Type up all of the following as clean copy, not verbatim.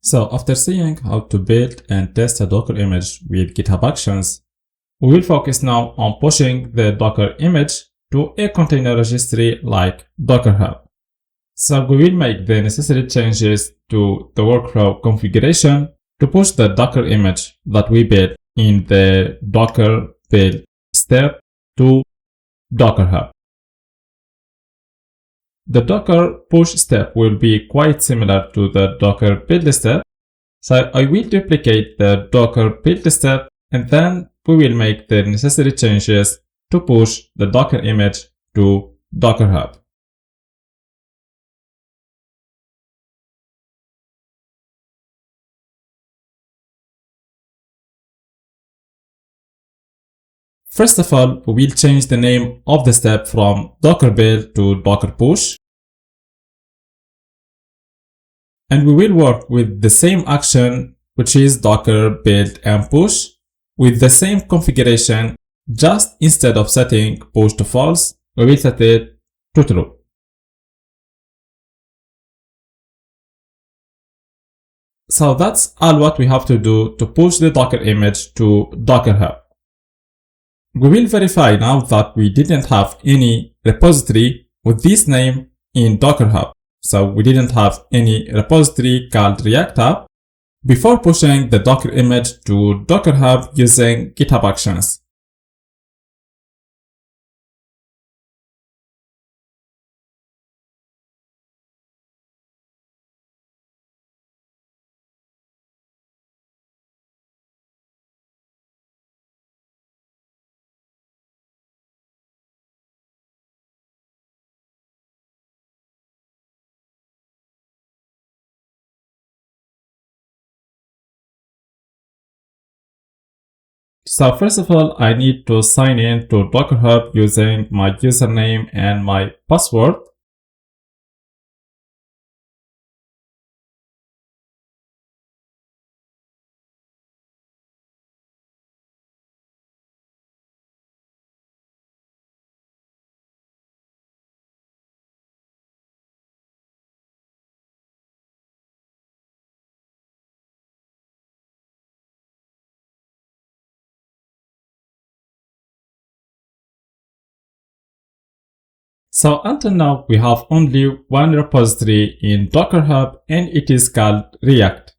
So after seeing how to build and test a Docker image with GitHub Actions, we will focus now on pushing the Docker image to a container registry like Docker Hub. So we will make the necessary changes to the workflow configuration to push the Docker image that we built in the Docker build step to Docker Hub. The Docker push step will be quite similar to the Docker build step. So I will duplicate the Docker build step and then we will make the necessary changes to push the Docker image to Docker Hub. First of all, we will change the name of the step from Docker build to Docker push. And we will work with the same action, which is Docker build and push, with the same configuration. Just instead of setting push to false, we will set it to true. So that's all what we have to do to push the Docker image to Docker Hub. We will verify now that we didn't have any repository with this name in Docker Hub. So we didn't have any repository called React Hub before pushing the Docker image to Docker Hub using GitHub Actions. So first of all, I need to sign in to Docker Hub using my username and my password. So until now, we have only one repository in Docker Hub and it is called React.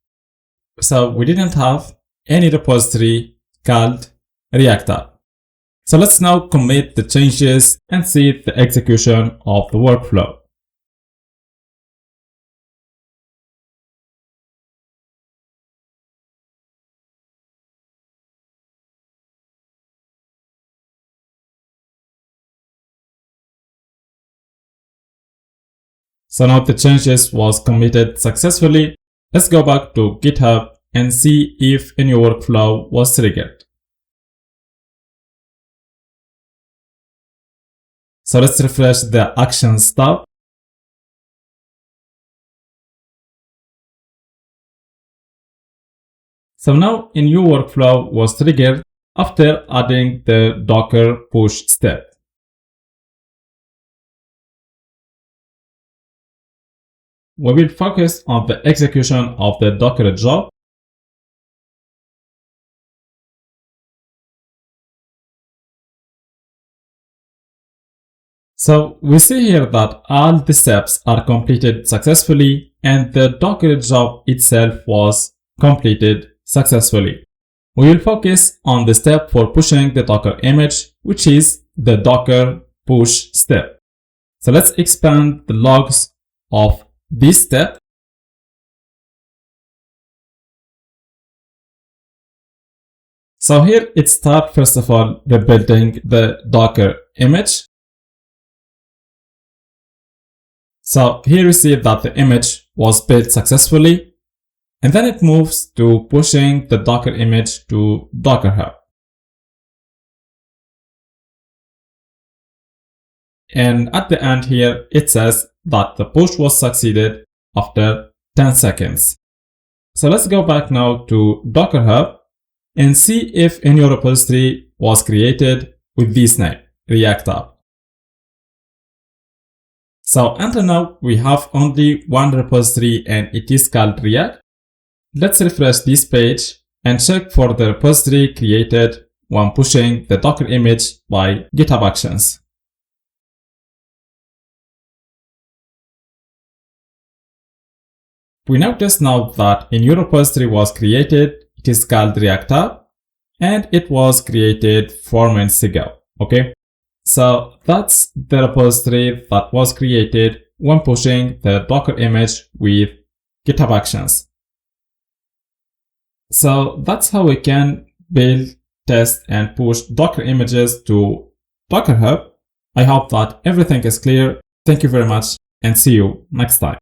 So we didn't have any repository called React Hub. So let's now commit the changes and see the execution of the workflow. So now the changes was committed successfully. Let's go back to GitHub and see if any workflow was triggered. So let's refresh the Actions tab. So now a new workflow was triggered after adding the Docker push step. We will focus on the execution of the Docker job. So we see here that all the steps are completed successfully and the Docker job itself was completed successfully. We will focus on the step for pushing the Docker image, which is the Docker push step. So let's expand the logs of this step. So here it starts first of all rebuilding the Docker image. So here you see that the image was built successfully and then it moves to pushing the Docker image to Docker Hub. And at the end here it says that the push was succeeded after 10 seconds. So let's go back now to Docker Hub and see if a new repository was created with this name, React Hub. So until now, we have only one repository and it is called React. Let's refresh this page and check for the repository created when pushing the Docker image by GitHub Actions. We notice now that a new repository was created. It is called React App, and it was created 4 minutes ago. Okay, so that's the repository that was created when pushing the Docker image with GitHub Actions. So that's how we can build, test, and push Docker images to Docker Hub. I hope that everything is clear. Thank you very much, and see you next time.